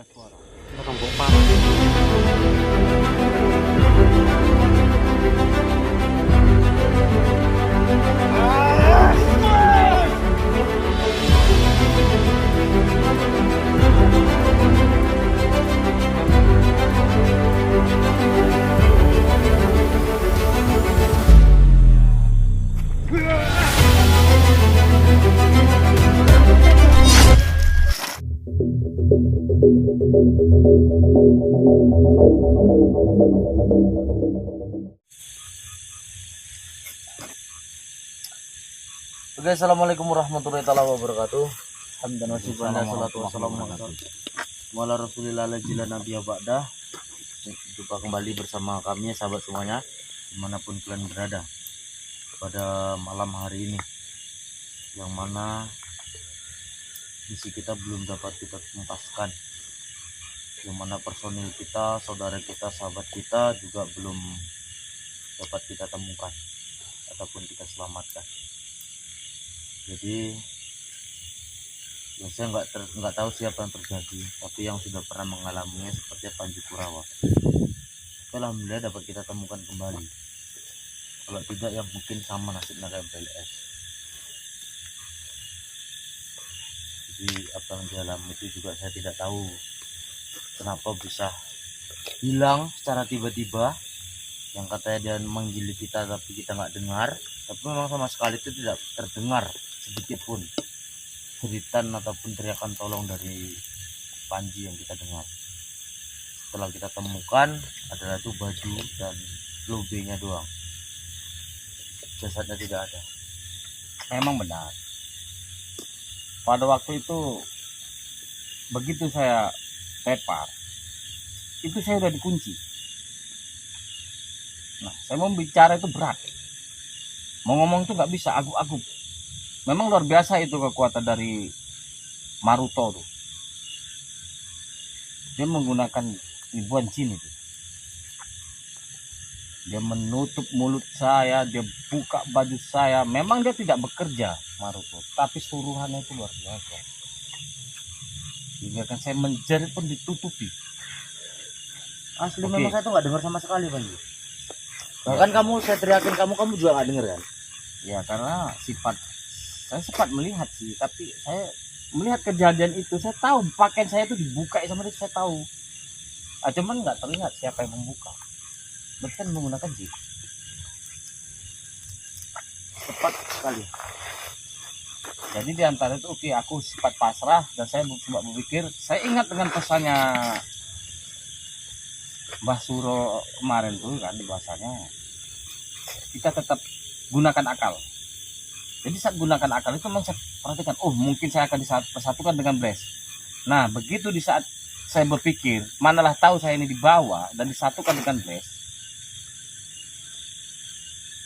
ada suara. Rombong parah. Oke, assalamualaikum warahmatullahi wabarakatuh. Hamdan wa syukran wa salatu wassalamu ala rasulillah jilla nabiyya ba'dah. Jumpa kembali bersama kami sahabat semuanya dimanapun kalian berada pada malam hari ini, yang mana misi kita belum dapat kita tuntaskan, yang mana personil kita, saudara kita, sahabat kita juga belum dapat kita temukan ataupun kita selamatkan. Jadi ya saya nggak tahu siapa yang terjadi, tapi yang sudah pernah mengalaminya seperti Panji Kurawa, alhamdulillah dapat kita temukan kembali. Kalau tidak ya mungkin sama nasibnya kayak PLS. Jadi apa yang dialami itu juga saya tidak tahu kenapa bisa hilang secara tiba-tiba. Yang katanya dia menggili kita tapi kita nggak dengar, tapi memang sama sekali itu tidak terdengar sedikit pun jeritan ataupun teriakan tolong dari Panji yang kita dengar. Setelah kita temukan adalah itu baju dan lobenya doang, jasadnya tidak ada. Memang benar. Pada waktu itu begitu saya tepar, itu saya udah dikunci. Nah, saya mau bicara itu berat. Mau ngomong itu nggak bisa, agup-agup. Memang luar biasa itu kekuatan dari Maruto tuh. Dia menggunakan ribuan jin itu. Dia menutup mulut saya, dia buka baju saya. Memang dia tidak bekerja Maruto, tapi suruhannya itu luar biasa. Hingga kan saya menjerit pun ditutupi. Asli Oke. memang saya tuh nggak dengar sama sekali Panji. Bahkan kamu saya teriakin kamu juga nggak dengar kan? Ya karena saya sempat melihat sih, tapi saya melihat kejadian itu, saya tahu pakaian saya itu dibuka sama dia, saya tahu. Cuman nggak terlihat siapa yang membuka. Berarti kan menggunakan jin. Cepat sekali. Jadi di antara itu oke, aku sifat pasrah dan saya cuma berpikir, saya ingat dengan pesannya Mbah Suro kemarin tuh kan, di bahasanya kita tetap gunakan akal. Jadi saat gunakan akal itu memang saya perhatikan, oh mungkin saya akan disatukan dengan Bless. Nah begitu di saat saya berpikir, manalah tahu saya ini dibawa dan disatukan dengan Bless,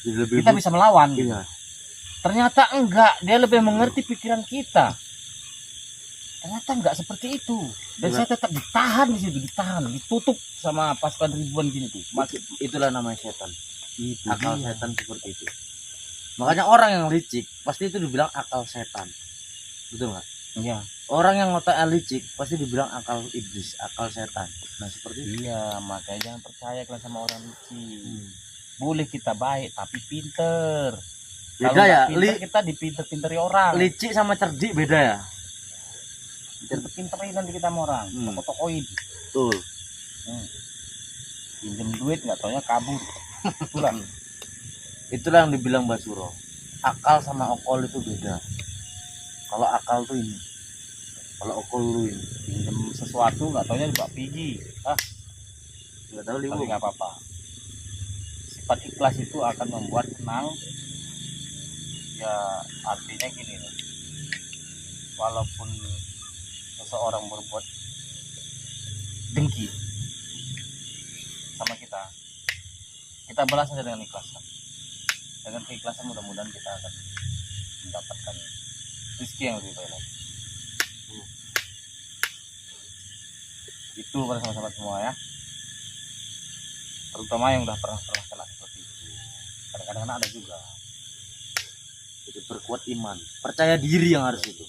kita bisa melawan. Iya. Ternyata enggak, dia lebih mengerti pikiran kita. Ternyata enggak seperti itu. Dan Iya. saya tetap ditahan di situ, ditutup sama pasukan ribuan jin itu. Itulah namanya setan. Itu Akal dia. setan seperti itu. Makanya orang yang licik pasti itu dibilang akal setan. Betul nggak? Iya. Orang yang otaknya licik pasti dibilang akal iblis, akal setan. Nah seperti itu. Iya, makanya jangan percaya kalian sama orang licik. Boleh kita baik tapi pinter. Beda Kalau ya, nggak pinter, kita dipinter-pinteri orang. licik sama cerdik beda ya. Pinter-pinterin nanti kita sama orang. Toko-tokoin. Betul. Pinjem duit nggak taunya kabur. Itulah. Itulah yang dibilang Mbak Suro. Akal sama okol itu beda. Kalau akal tuh ini, kalau okol lu ini. Pinjem sesuatu nggak taunya dibawa pergi. Nggak tahu Tapi limu. nggak apa-apa. Sifat ikhlas itu akan membuat tenang. Ya artinya gini loh. Walaupun seseorang berbuat dengki sama kita balas saja dengan ikhlas. Dengan keikhlasan mudah-mudahan kita akan mendapatkan rezeki yang lebih baik lagi. Itu pada sahabat-sahabat semua ya, terutama yang udah pernah kena seperti itu. Kadang-kadang ada juga. Jadi perkuat iman, percaya diri yang harus itu.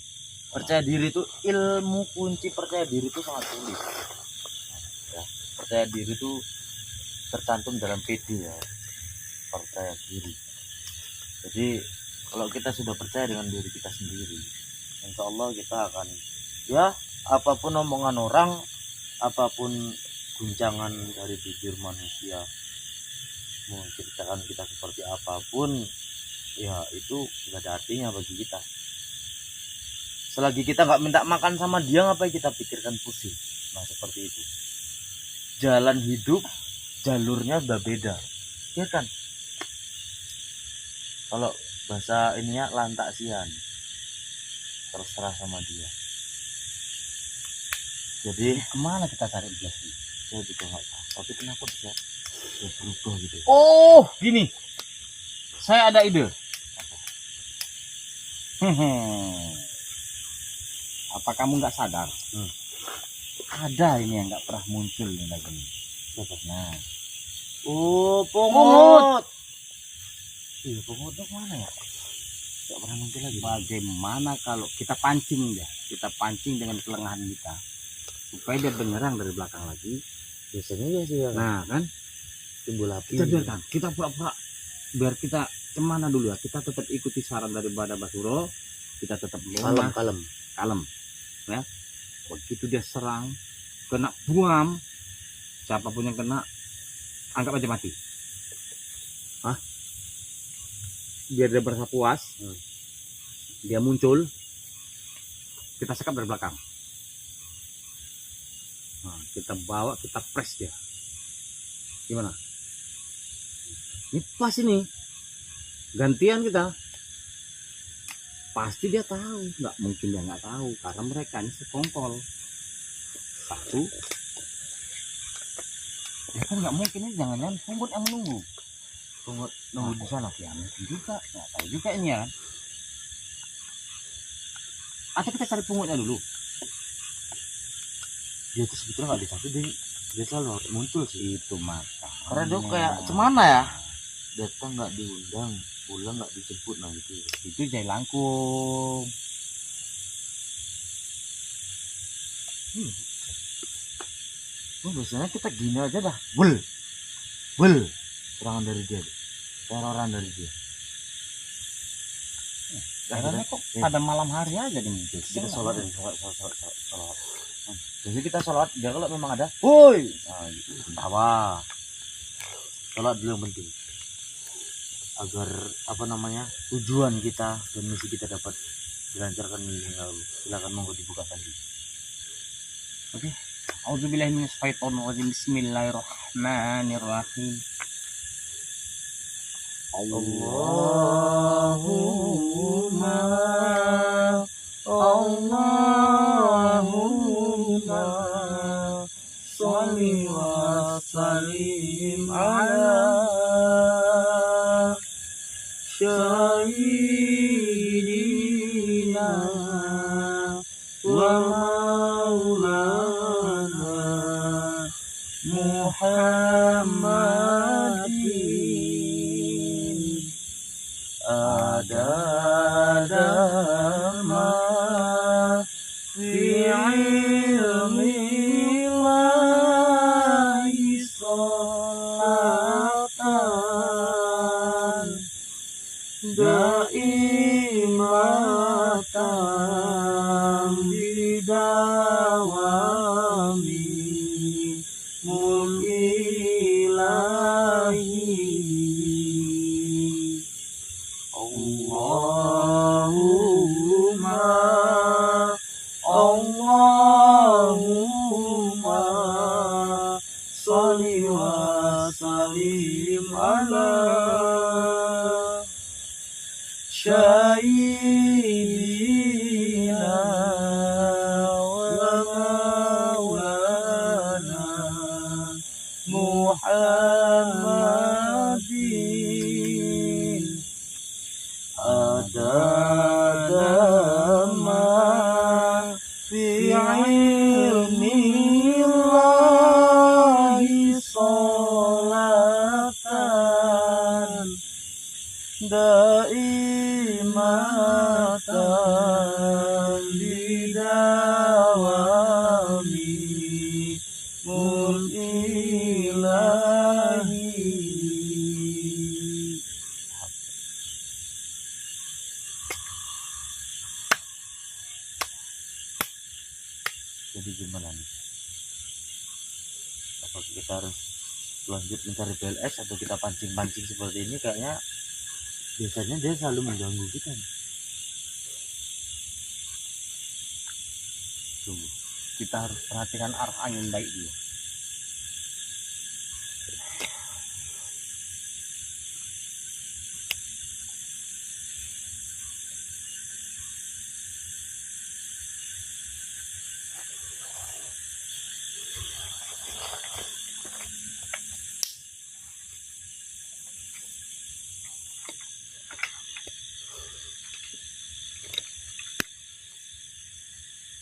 Percaya diri itu, ilmu kunci percaya diri itu sangat sulit. Ya, percaya diri itu tercantum dalam PD ya, percaya diri. Jadi kalau kita sudah percaya dengan diri kita sendiri, insya Allah kita akan, ya apapun omongan orang, apapun guncangan dari bibir manusia menceritakan kita seperti apapun, ya itu nggak ada artinya bagi kita. Selagi kita nggak minta makan sama dia, ngapain kita pikirkan pusing. Nah seperti itu, jalan hidup jalurnya udah beda, ya kan? Kalau bahasa ininya lantak sian, terserah sama dia. Jadi Kemana kita cari belas ini? saya juga nggak tahu, tapi kenapa bisa berubah gitu. Oh, gini. Saya ada ide. Apa kamu nggak sadar? Ada ini yang nggak pernah muncul nih lagi. Nah, Oh, pungut. Iya, pungut tuh mana ya? Nggak pernah muncul lagi. bagaimana kalau kita pancing ya? Kita pancing dengan kelengahan kita supaya dia menyerang dari belakang lagi. Biasanya ya sih ya. Nah, kan? Timbul api. Kita biarkan. Kita pura-pura biar kita kemana dulu ya? Kita tetap ikuti saran dari Bada Basuro. Kita tetap lemah, kalem. Ya. Begitu dia serang, kena buam, siapapun yang kena, anggap aja mati. Hah? Biar dia merasa puas, dia muncul, kita sekap dari belakang. Nah, kita bawa, kita press dia. Gimana? Ini pas ini. Gantian kita. Pasti dia tahu, nggak mungkin dia nggak tahu karena mereka ini sekongkol. Satu, ya kan nggak mungkin ini, jangan-jangan pungut yang menunggu. Pungut nunggu di sana. Ya mungkin juga, nggak tahu juga ini ya kan. Atau kita cari pungutnya dulu. Dia tuh sebetulnya nggak dikasih, dia selalu muncul sih. Itu maka. Karena dia kayak cemana ya? Datang nggak diundang, pulang nggak dijemput, nah gitu. Itu jai langkung. Oh, biasanya kita gini aja dah. Bul. Serangan dari dia. Teroran dari dia. Karena kok pada malam hari aja nih muncul. Kita sholat ini, sholat. Jadi kita sholat, dia kalau memang ada, woi, nah, gitu. Tawa. Sholat dulu yang penting. Agar apa namanya, tujuan kita dan misi kita dapat dilancarkan minggu lalu. Silakan monggo dibuka tadi. Oke. Auzubillahi minasyaitonir rajim. Bismillahirrahmanirrahim. Allahumma sholli wa sallim ala sayyidina wa maulana Muhammadin adada ma fi ilmi lahi salatan daimatan bidawami mulkilahi. Allahumma sholli wa sallim ala sayyidina wa maulana Muhammadin adada ma fi ilmi lahi salatan daimatan ilahi. Jadi gimana nih? Apa kita harus lanjut mencari BLS atau kita pancing-pancing seperti ini? Kayaknya biasanya dia selalu mengganggu kita nih. Tunggu. Kita harus perhatikan arah angin baik dulu.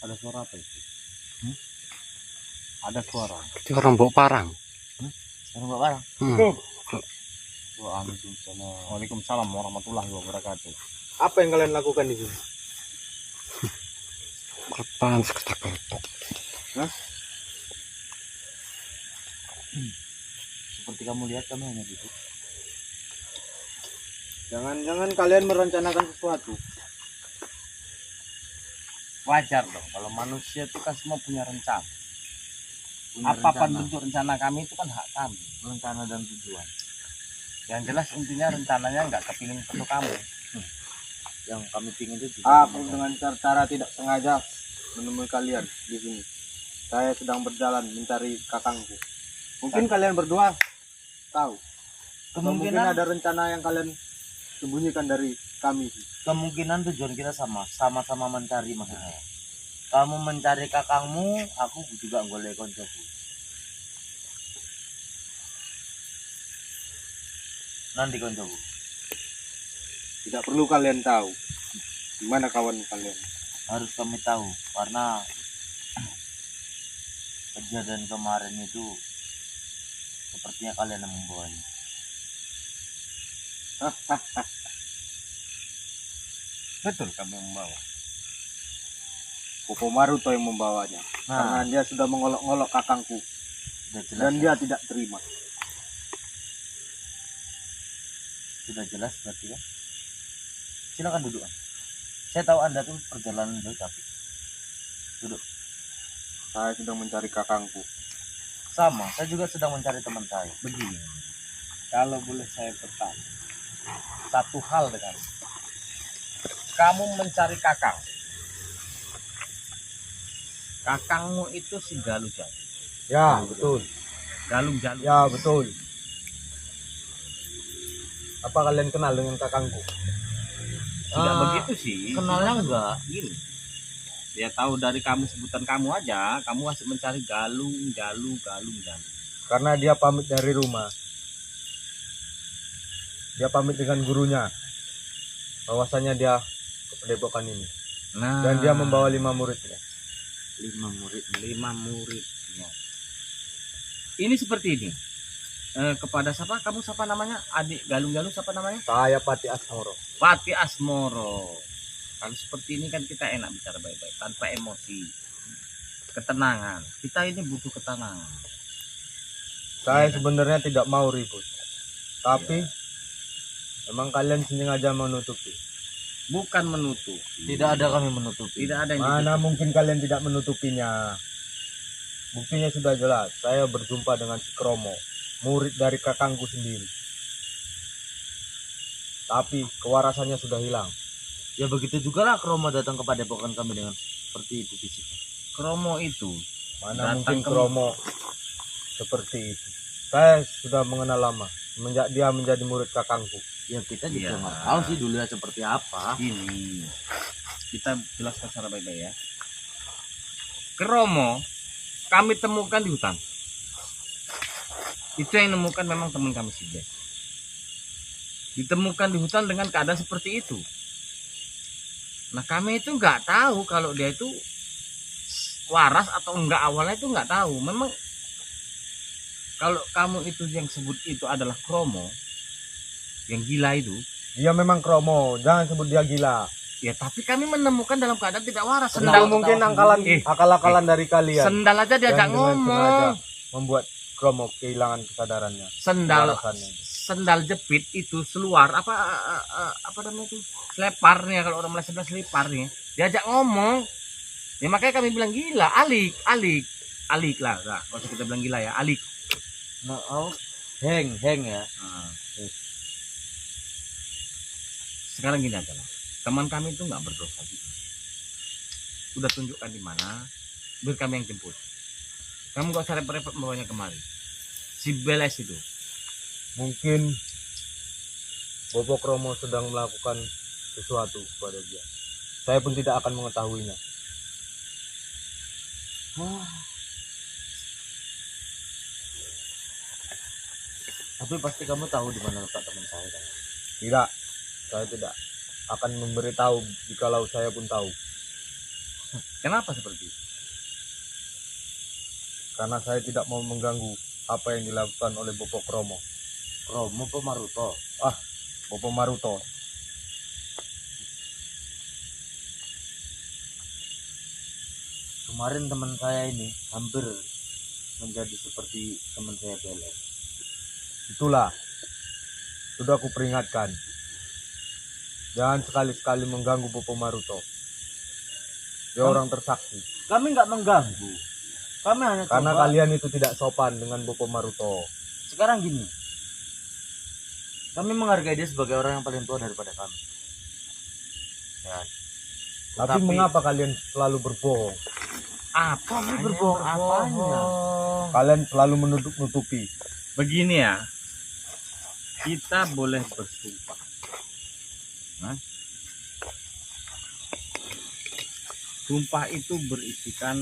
Ada suara apa itu? Ada suara. Itu orang bawa parang. Sekarang Mbak Barang. Waalaikumsalam warahmatullahi wabarakatuh. Apa yang kalian lakukan di sini? Apaan seketak-ketak. Seperti kamu lihat kami hanya gitu. Jangan-jangan kalian merencanakan sesuatu. Wajar dong kalau manusia itu kan semua punya rencana. Punya Apapun rencana, bentuk rencana kami itu kan hak kami. rencana dan tujuan. Yang jelas intinya rencananya nggak kepingin ketemu kamu. Yang kami ingin itu juga Aku dengan cara tidak sengaja menemui kalian di sini. Saya sedang berjalan mencari kakangku. Mungkin kalian berdua tahu. Atau mungkin kemungkinan ada rencana yang kalian sembunyikan dari kami. kemungkinan tujuan kita sama-sama mencari maksudnya. Kamu mencari kakangmu, aku juga golek koncoku. Nanti koncoku. Tidak perlu kalian tahu di mana kawan kalian. Harus kami tahu karena kejadian kemarin itu sepertinya kalian yang membawanya. Betul kami membawa. Koko Maruto yang membawanya. Karena Nah, dia sudah mengolok-olok kakangku sudah jelas, dan ya? dia tidak terima. Sudah jelas berarti ya. Silakan duduk. Saya tahu Anda tuh perjalanan jauh capek. Duduk. Saya sedang mencari kakangku. Sama, saya juga sedang mencari teman saya. Begini, kalau boleh saya bertanya, satu hal dengan kamu mencari kakang. Kakangmu itu si Galuh Jalu. Ya, betul. Galung Jalu. Ya, betul. Apa kalian kenal dengan kakangku? Tidak Ah, begitu sih. Kenalnya enggak? Gini. Dia tahu dari kamu sebutan kamu aja, kamu masih mencari Galung Jalu. Karena dia pamit dari rumah. Dia pamit dengan gurunya. Bahwasanya dia ke Padepokan ini. Nah, Dan dia membawa 5 muridnya. 5 murid. 5 muridnya. Ini seperti ini. Kepada siapa? Kamu siapa namanya? Adik Galung Jalu siapa namanya? Saya Pati Asmoro. Pati Asmoro. Kalau seperti ini kan kita enak bicara baik-baik, tanpa emosi, ketenangan. Kita ini butuh ketenangan. Saya Iya. sebenarnya tidak mau ribut. Tapi memang kalian sengaja menutupi. Bukan menutup. Tidak ada kami menutupi. Tidak ada yang Mana ditutup. mungkin kalian tidak menutupinya. Buktinya sudah jelas. Saya berjumpa dengan si Kromo, murid dari kakangku sendiri. Tapi kewarasannya sudah hilang. Ya begitu juga lah Kromo datang ke Padepokan kami dengan seperti itu fisiknya. Kromo itu Mana Datang mungkin ke- Kromo seperti itu. Saya sudah mengenal lama. Semenjak dia menjadi murid kakangku. Ya kita juga Iya. nggak tahu sih dulu ya seperti apa. ini. Kita jelaskan secara baik-baik ya. Kromo kami temukan di hutan. Itu yang nemukan memang teman kami sih. Ditemukan di hutan dengan keadaan seperti itu. Nah kami itu nggak tahu kalau dia itu waras atau enggak, awalnya itu nggak tahu. Memang kalau kamu itu yang sebut itu adalah Kromo yang gila itu, Dia memang Kromo. Jangan sebut dia gila. Ya tapi kami menemukan dalam keadaan tidak waras. Itu Sendal mungkin akal-akalan dari kalian. sendal aja diajak yang dengan sengaja ngomong. membuat Kromo kehilangan kesadarannya. Sendal Kewarasannya. sendal jepit itu seluar apa namanya itu? Seleparnya, kalau orang Malaysia bilang seleparnya. Diajak ngomong. Ya makanya kami bilang gila, alik lah. Nah, kalau kita bilang gila ya, alik. Nah, heng ya. Nah. Sekarang gini aja lah. Teman kami itu nggak berdosa juga. Udah tunjukkan di mana, biar kami yang jemput. Kamu nggak usah repot-repot membawanya kemari. Si Beles itu. Mungkin Bobo Kromo sedang melakukan sesuatu kepada dia. Saya pun tidak akan mengetahuinya. Tapi pasti kamu tahu di mana letak teman saya kan? Tidak, saya tidak akan memberitahu jikalau saya pun tahu. Kenapa seperti itu? Karena saya tidak mau mengganggu apa yang dilakukan oleh Bobo Kromo. Kromo Pemaruto. Bobo Maruto. Kemarin teman saya ini hampir menjadi seperti teman saya Beles. Itulah, sudah aku peringatkan. Jangan sekali-sekali mengganggu Bobo Maruto. Dia orang tersaksi. Kami nggak mengganggu. Kami hanya Karena coba. kalian itu tidak sopan dengan Bobo Maruto. Sekarang gini. Kami menghargai dia sebagai orang yang paling tua daripada kami. Ya. Tapi mengapa kalian selalu berbohong? Apa Kami berbohong apanya? Kalian selalu menutup-nutupi. Begini ya, kita boleh bersumpah. Nah, sumpah itu berisikan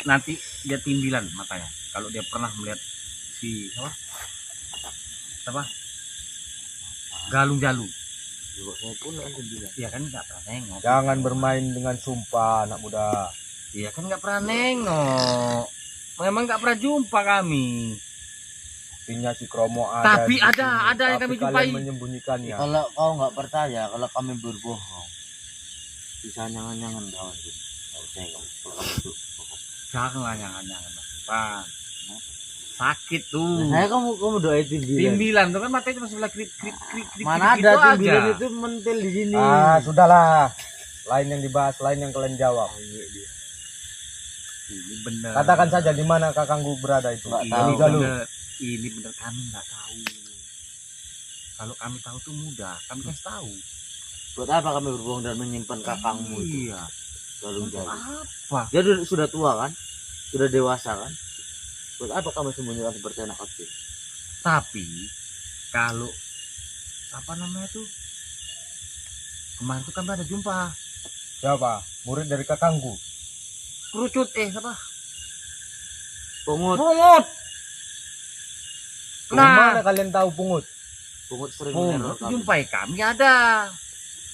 nanti dia timbilan matanya. Kalau dia pernah melihat si apa? Galung Jalu. Juga saya pun ada bilang. Iya kan nggak pernah nengok. Jangan bermain dengan sumpah, anak muda. Iya kan nggak pernah nengok. Memang nggak pernah jumpa kami. Artinya si Kromo ada. Tapi di ada sini. yang Tapi kami kalian jumpai. menyembunyikannya. Kalau kau nggak percaya, kalau kami berbohong, bisa jangan-jangan kawan itu. Kalau saya kalau kamu itu. Jangan jangan Pak. Sakit tuh. Saya kamu doain timbilan. Timbilan tuh kan matanya cuma sebelah krip Mana gitu ada aja. timbilan itu mentel di sini. Ah, sudahlah. Lain yang dibahas, lain yang kalian jawab. Ini bener. Katakan saja di mana kakangku berada itu. Nggak Ini tahu. Galuh. bener. Ini bener kami nggak tahu. Kalau kami tahu tuh mudah, kami kasih tahu. Buat apa kami berbohong dan menyimpan kakangmu itu? Iya. Galung Jalu. Apa? Dia sudah tua kan? Sudah dewasa kan? Buat apa kamu sembunyikan seperti anak kecil? Tapi kalau apa namanya tuh? Kemarin tuh kami ada jumpa Siapa? Murid dari kakangku. kerucut apa? Pungut. Pungut. Dari Nah, mana kalian tahu pungut? Pungut sering pungut meneror kami. jumpai kami ada.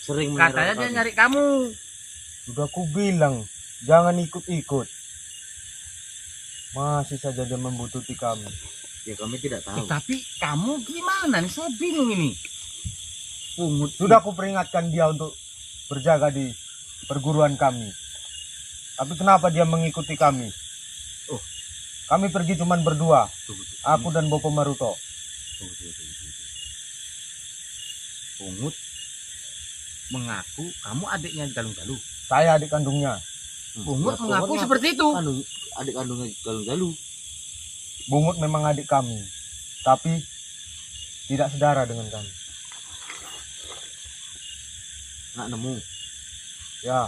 Sering meneror Katanya dia kami. nyari kamu. Sudah ku bilang, jangan ikut-ikut. Masih saja dia membutuhkan kami. Ya kami tidak tahu. Tapi kamu gimana nih? Saya bingung ini. Pungut. Sudah ku peringatkan dia untuk berjaga di perguruan kami. Tapi kenapa dia mengikuti kami? Oh. Kami pergi cuman berdua. Tunggu. Aku dan Bopo Maruto. Tunggu. Pungut mengaku kamu adiknya Galung Jalu. Saya adik kandungnya. Pungut Ya, mengaku Pungut seperti itu. adik kandungnya Galung Jalu. Bungut memang adik kami. Tapi tidak sedara dengan kami. Nak nemu. Ya,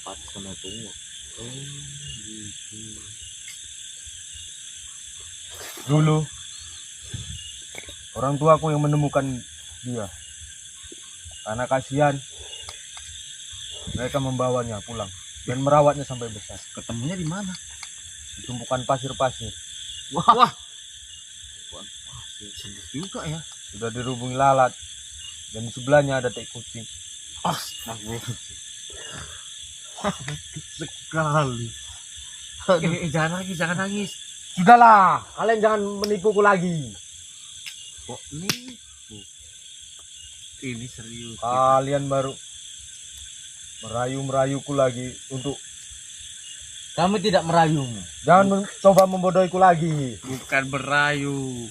Patut sama Pungut. Gitu. dulu orang tuaku yang menemukan dia. Karena kasihan, mereka membawanya pulang dan merawatnya sampai besar. Ketemunya di mana? Di tumpukan pasir-pasir. Wah. Sedih juga ya. Sudah dirubungi lalat. Dan di sebelahnya ada tai kucing. Sekali. Jangan nangis. Sudahlah, kalian jangan menipuku lagi. Kok nih? Ini serius. Kalian baru merayu-merayuku lagi untuk Kami tidak merayumu. jangan coba membodohiku lagi. Bukan berayu.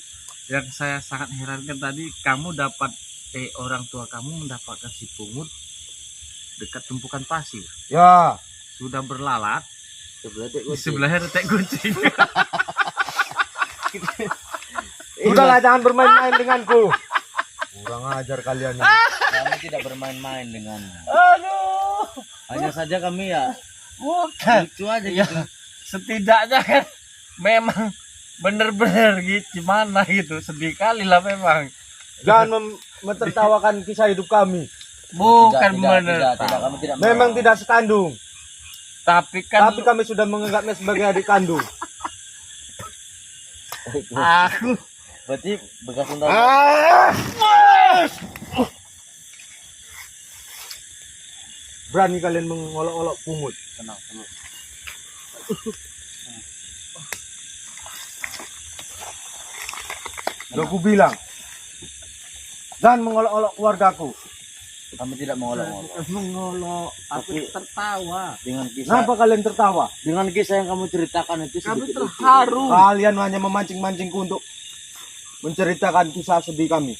Yang saya sangat herankan tadi, kamu dapat orang tua kamu mendapatkan si pungut dekat tumpukan pasir. Ya, Sudah berlalat, Sebelah dek di sebelahnya retek kucing. udahlah jangan bermain-main denganku. Kurang ajar kalian ini. Kami tidak bermain-main dengan. Aduh, Hanya saja kami ya bukan. lucu aja Ya, gitu. setidaknya kan memang bener-bener gitu, gimana gitu, sedih kali lah memang. Jangan mentertawakan kisah hidup kami. Bukan bener. Tidak, kami tidak Memang tidak sekandung, Tapi kan tapi kami sudah menganggapnya sebagai adik kandung. aku Berarti bekas untuk Berani kalian mengolok-olok pungut. tenang dulu. Udah aku bilang, jangan mengolok-olok keluargaku. Kami tidak mengolok-olok. mengolok, aku Tapi- tertawa. Dengan kisah Kenapa kalian tertawa? dengan kisah yang kamu ceritakan itu Kami sedikit lucu. terharu. Kalian hanya memancing-mancingku untuk menceritakan kisah sedih kami.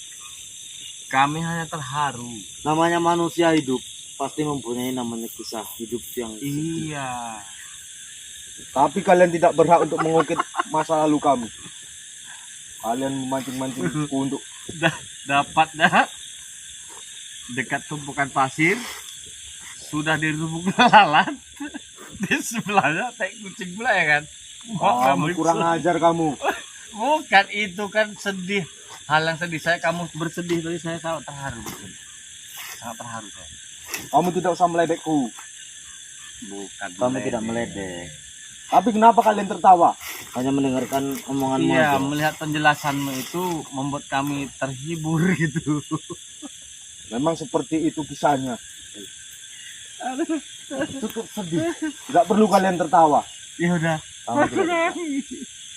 Kami hanya terharu. Namanya manusia hidup pasti mempunyai namanya kisah hidup yang Iya. Tapi kalian tidak berhak untuk mengungkit masa lalu kami. Kalian memancing-mancingku untuk Dapat dah dekat tumpukan pasir, sudah di lubuk lalat, di sebelahnya tai kucing pula ya kan. kamu kurang ajar kamu. Bukan, itu kan sedih, hal yang sedih. Kamu bersedih tadi, saya sangat terharu. Sangat terharu saya. Kamu tidak usah meledekku. Bukan, kami tidak meledek. Tapi kenapa kalian tertawa? Hanya mendengarkan omonganmu Iya, aja. melihat penjelasanmu itu membuat kami terhibur gitu. Memang seperti itu kisahnya. Cukup sedih. Tidak perlu kalian tertawa. Ya udah. Kami tidak.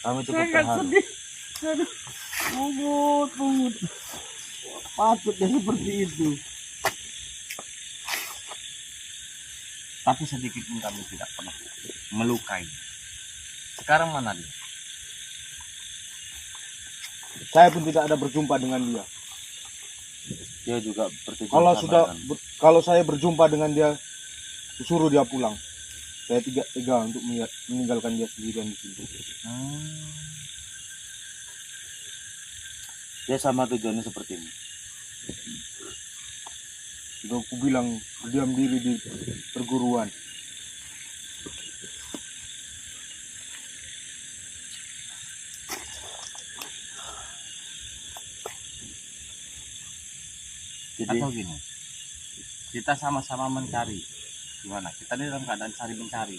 Kami cukup terharu. Aduh, pungut. Patut dia seperti itu. Tapi sedikit pun kami tidak pernah melukai. Sekarang mana dia? Saya pun tidak ada berjumpa dengan dia. Dia juga bertujuan Kalau sama sudah dengan- kalau saya berjumpa dengan dia, suruh dia pulang. Saya tidak tega untuk meninggalkan dia sendirian di sini. dia sama tujuannya seperti ini. Sudah aku bilang berdiam diri di perguruan. Jadi Atau gini, kita sama-sama mencari. Gimana? Kita ini dalam keadaan cari mencari.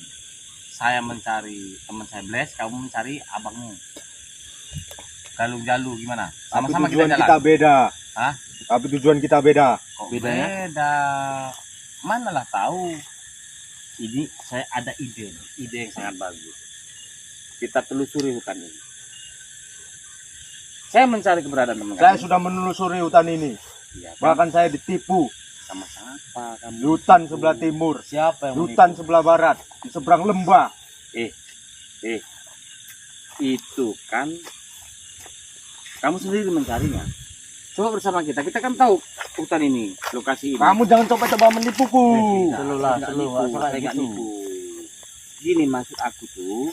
Saya mencari teman saya Bles, kamu mencari abangmu. Galung Jalu gimana? Tapi Sama-sama kita tujuan jalan. kita beda. Hah? Tapi tujuan kita beda. Kok Bedanya? beda? Manalah tahu. Ini saya ada ide yang sangat bagus. Kita telusuri hutan ini. Saya mencari keberadaan teman Saya kamu. sudah menelusuri hutan ini. Iya, kan? Bahkan saya ditipu Sama siapa kamu? di hutan sebelah timur, siapa yang di hutan sebelah barat, di seberang lembah. Itu kan kamu sendiri mencarinya. Coba bersama kita kan tahu hutan ini, lokasi ini. Kamu jangan coba-coba menipuku. Selu lah, Nggak selu, nipu, asal saya kayak nggak gitu. nipu. Gini maksud aku tuh,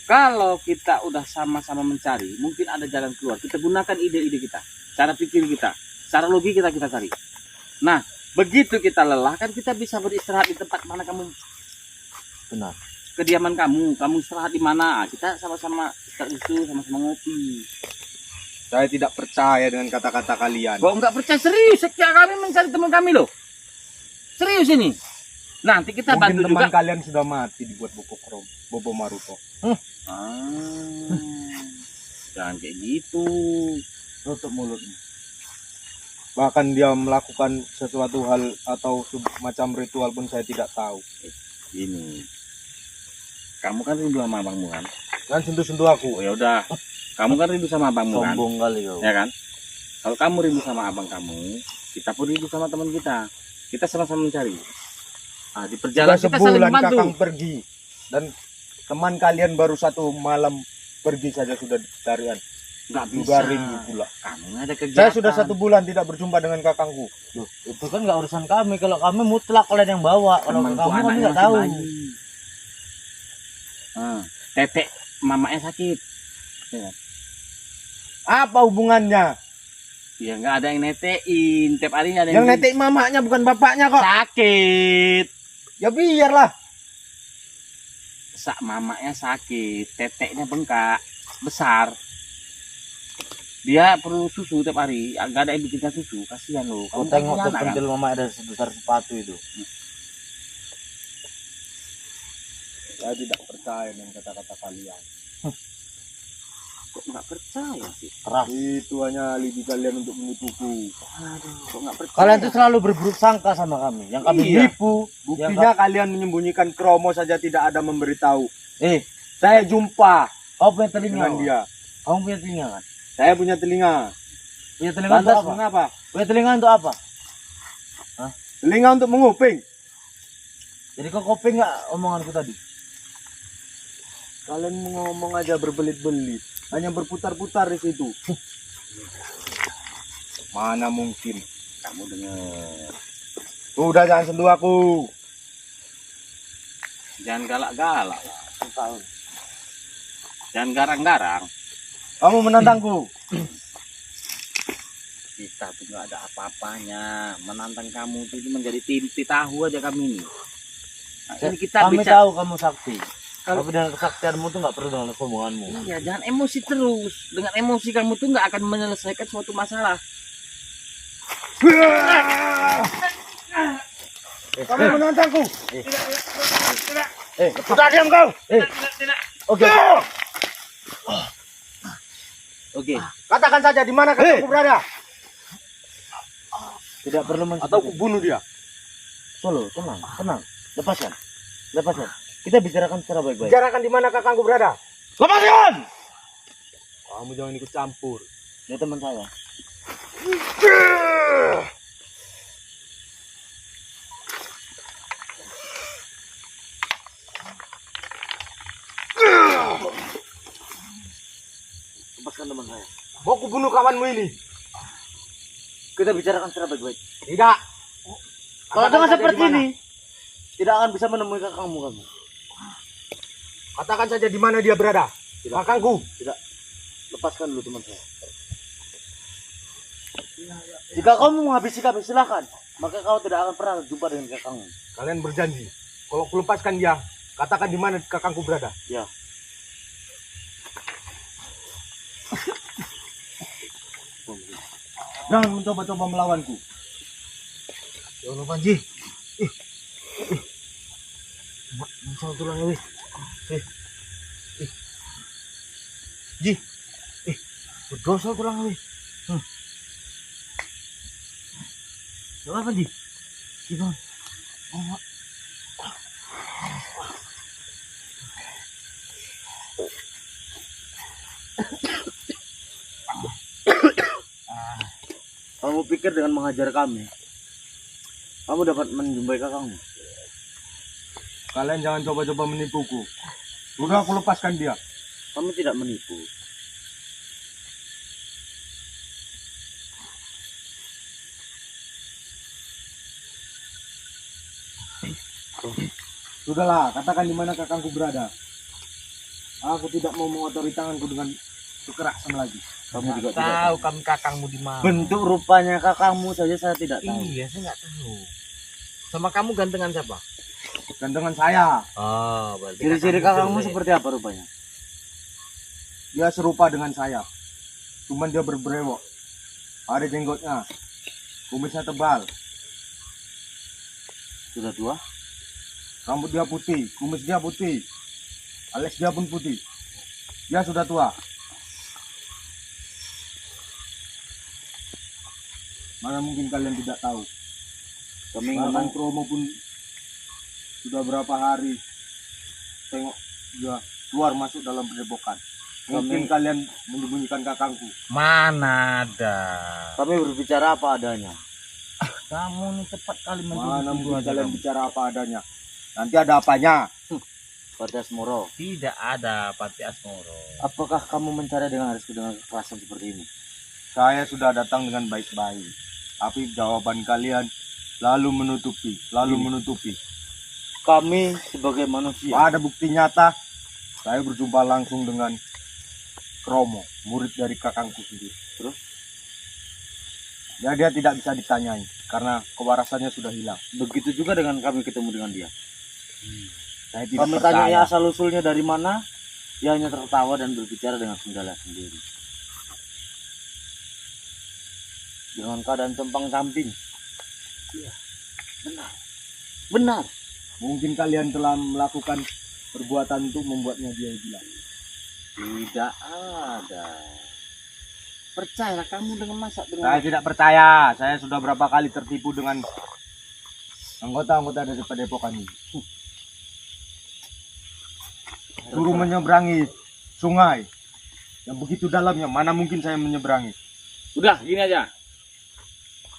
kalau kita udah sama-sama mencari, mungkin ada jalan keluar. Kita gunakan ide-ide kita, cara pikir kita, cara logika kita cari. Nah, begitu kita lelah kan kita bisa beristirahat di tempat mana kamu Benar. kediaman kamu istirahat di mana? Kita sama-sama istirahat itu, sama-sama ngopi. Saya tidak percaya dengan kata-kata kalian. Kok nggak percaya? Serius, setiap kami mencari teman kami loh. Serius ini. Nanti kita Mungkin bantu teman juga. kalian sudah mati dibuat Bobo Maruto. Jangan kayak gitu. Tutup mulutmu. Bahkan dia melakukan sesuatu hal atau macam ritual pun saya tidak tahu. Gini. Kamu kan rindu sama abangmu kan? Jangan sentuh-sentuh aku. Oh ya udah. Kamu kan rindu sama abangmu kan? Sombong kali kau. Ya kan? Kalau kamu rindu sama abang kamu, Kita pun hidup sama teman kita. Kita sama-sama mencari. Nah, di Sudah perjalanan kita saling sebulan membantu. kakang pergi dan teman kalian baru 1 malam pergi saja sudah carian. Nggak Juga bisa. rindu pula. Kamu ada kegiatan. Saya sudah 1 bulan tidak berjumpa dengan kakangku. Loh, itu kan nggak urusan kami. Kalau kami mutlak kalian yang bawa. Kalau Temanku kamu kami anaknya nggak masih tahu. bayi. Tetek mamanya sakit. Apa hubungannya? Ya nggak ada yang netein. Tiap hari ada Yang netek mamanya bukan bapaknya kok. sakit. Ya biarlah. Mamanya sakit, teteknya bengkak besar. Dia perlu susu tiap hari. Nggak ada yang bikinkan susu. Kasihan loh. Kau Kamu kan tengok punya tuh anak, kan? pentil mama ada sebesar sepatu itu. Saya tidak percaya dengan kata-kata kalian. Kok nggak percaya sih? Keras. Itu hanya alibi kalian untuk menipuku. Aduh, kok nggak percaya? Kalian tuh selalu berburuk sangka sama kami. Yang kami Iya. nipu. Buktinya kalian menyembunyikan kromo saja tidak ada memberitahu. Eh, Saya jumpa kau punya telinga. dengan dia. Kamu punya telinga kan? Saya punya telinga. Punya telinga untuk Lantas apa? mengapa? Punya telinga untuk apa? Telinga untuk menguping. Jadi kau koping nggak omonganku tadi? Kalian ngomong aja berbelit-belit. Hanya berputar-putar di situ. Mana mungkin. Kamu dengar. Udah jangan sentuh aku. Jangan galak-galak lah. Jangan garang-garang. Kamu menantangku. Kita tuh nggak ada apa-apanya. Menantang kamu itu cuma jadi timpi tahu aja kami ini. Nah, ini kita Kami bicara. tahu kamu sakti. Kalau- Tapi dengan kesaktianmu tuh nggak perlu dengan kesombonganmu. Iya, jangan emosi terus. Dengan emosi kamu tuh nggak akan menyelesaikan suatu masalah. Kamu menantangku. Sudah diam kau. Oke. Oke. Katakan saja di mana kakakku berada. Tidak perlu Atau aku bunuh dia. Solo, tenang, tenang. Lepaskan. Lepaskan. Kita bicarakan secara baik-baik. Bicarakan di mana kakangku berada. Lepaskan! Kamu jangan ikut campur. Dia teman saya. Lepaskan teman saya. Mau aku bunuh kawanmu ini. Kita bicarakan secara baik-baik. Tidak. Kalau Katakan dengan saja seperti di mana. ini, tidak akan bisa menemui kakangmu kamu. Katakan saja di mana dia berada. Tidak. Kakangku. Lepaskan dulu teman saya. Jika kamu menghabisi kami, silakan. Maka kau tidak akan pernah jumpa dengan kakangmu. Kalian berjanji. Kalau aku lepaskan dia, katakan di mana kakangku berada. Ya. Jangan mencoba-coba melawanku. Ya Allah Panji. Masalah tulang weh. Ji. Berdosa tulang weh. Apa Ji? Gimana? Kamu pikir dengan menghajar kami, kamu dapat menjumpai kakangmu? Kalian jangan coba-coba menipuku. Sudah aku lepaskan dia. Kami tidak menipu. Sudahlah, katakan di mana kakangku berada. Aku tidak mau mengotori tanganku dengan kekerasan lagi. Kamu juga tidak Tahu kami kakangmu di mana? bentuk rupanya kakangmu saja saya tidak tahu. Iya, saya nggak tahu. Sama kamu gantengan siapa? Gantengan saya. Oh, berarti Ciri-ciri kakangmu seperti apa rupanya? Dia serupa dengan saya. Cuman dia berbrewok. Ada jenggotnya. Kumisnya tebal. Sudah tua? Rambut dia putih. Kumis dia putih. Alis dia pun putih. Dia sudah tua. Mana mungkin kalian tidak tahu. Kami Bahkan ngomong promo pun sudah berapa hari tengok dia keluar masuk dalam padepokan. Mungkin kalian menyembunyikan kakangku. Mana ada? kami berbicara apa adanya. Kamu nih cepat kali Mana menuduh mungkin aja kalian kamu. bicara apa adanya. Nanti ada apanya. Pati Asmoro, Tidak ada Pati Asmoro. apakah kamu mencari dengan harus dengan kekerasan seperti ini? Saya sudah datang dengan baik-baik. Tapi jawaban kalian lalu menutupi. Kami sebagai manusia, Ada bukti nyata. Saya berjumpa langsung dengan Kromo, murid dari kakangku sendiri. Terus? Ya dia tidak bisa ditanyai karena kewarasannya sudah hilang. begitu juga dengan kami ketemu dengan dia. Saya tidak Kami percaya. tanya asal usulnya dari mana, dia hanya tertawa dan berbicara dengan sendala sendiri. Dengan keadaan tumpang camping. Iya, benar. Benar. Mungkin kalian telah melakukan perbuatan untuk membuatnya dia gila. Tidak ada. Percayalah kamu dengan masak dengan Saya tidak percaya. Saya sudah berapa kali tertipu dengan anggota-anggota dari padepokan ini. Suruh menyeberangi sungai yang begitu dalamnya. Mana mungkin saya menyeberangi? Udah, gini aja.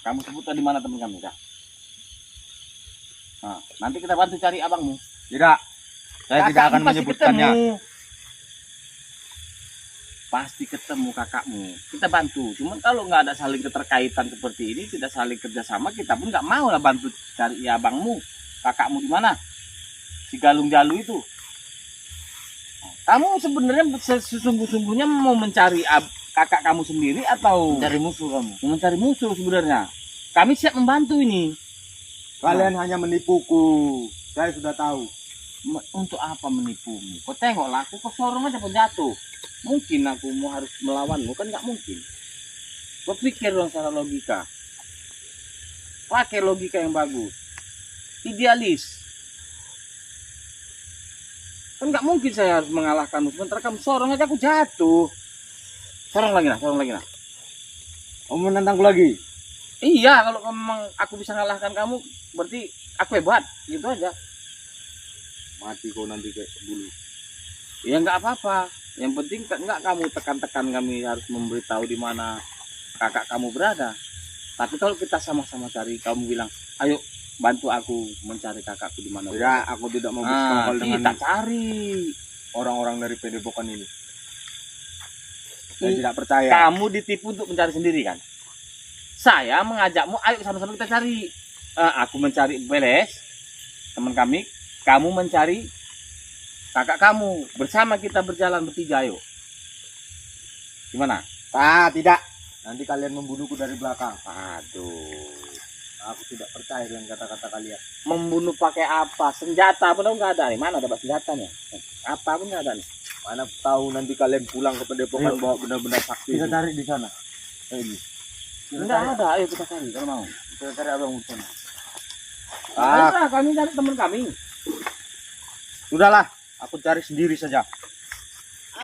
Kamu sebut tadi mana teman kami, dah. Nah, nanti kita bantu cari abangmu. Tidak. Saya tidak akan Kakakmu pasti menyebutkannya. ketemu. Pasti ketemu kakakmu. Kita bantu. Cuman kalau nggak ada saling keterkaitan seperti ini, tidak saling kerjasama, kita pun nggak mau lah bantu cari abangmu. Kakakmu di mana? Si Galung Jalu itu. Nah, kamu sebenarnya sesungguh-sungguhnya mau mencari kakak kamu sendiri atau dari musuh kamu. mau mencari musuh sebenarnya? Kami siap membantu ini. Kalian hanya menipuku. Saya sudah tahu. Untuk apa menipumu? Kau tengoklah, aku kau sorong aja pun jatuh. Mungkin aku mau harus melawanmu, kan nggak mungkin. Kau pikir dong secara logika. Pakai logika yang bagus. Idealis. Kan nggak mungkin saya harus mengalahkanmu. Sementara kamu sorong aja aku jatuh. Sorong lagi nah. Kamu menentangku lagi? Iya, kalau memang aku bisa mengalahkan kamu, berarti aku hebat. Gitu aja. Mati kau nanti kayak sebulu. Ya nggak apa-apa. Yang penting nggak kamu tekan-tekan kami harus memberitahu di mana kakak kamu berada. Tapi kalau kita sama-sama cari, kamu bilang, ayo bantu aku mencari kakakku di mana. Tidak, aku tidak mau bersekongkol Kita dengan cari. orang-orang dari padepokan ini. Saya tidak percaya. Kamu ditipu untuk mencari sendiri kan? Saya mengajakmu, ayo sama-sama kita cari. Aku mencari Beles, teman kami. Kamu mencari kakak kamu. Bersama kita berjalan bertiga, ayo. Gimana? Tidak. Nanti kalian membunuhku dari belakang. Aduh. Aku tidak percaya dengan kata-kata kalian. Membunuh pakai apa? Senjata pun nggak ada nih. Mana dapat senjatanya? Apa pun nggak ada nih. Mana tahu nanti kalian pulang ke padepokan bawa benda-benda sakti. Kita itu. cari di sana. Ini. Enggak ada. Ayo kita cari kalau mau. Kita cari abang di sana. Ayolah, kami cari teman kami. Sudahlah, aku cari sendiri saja.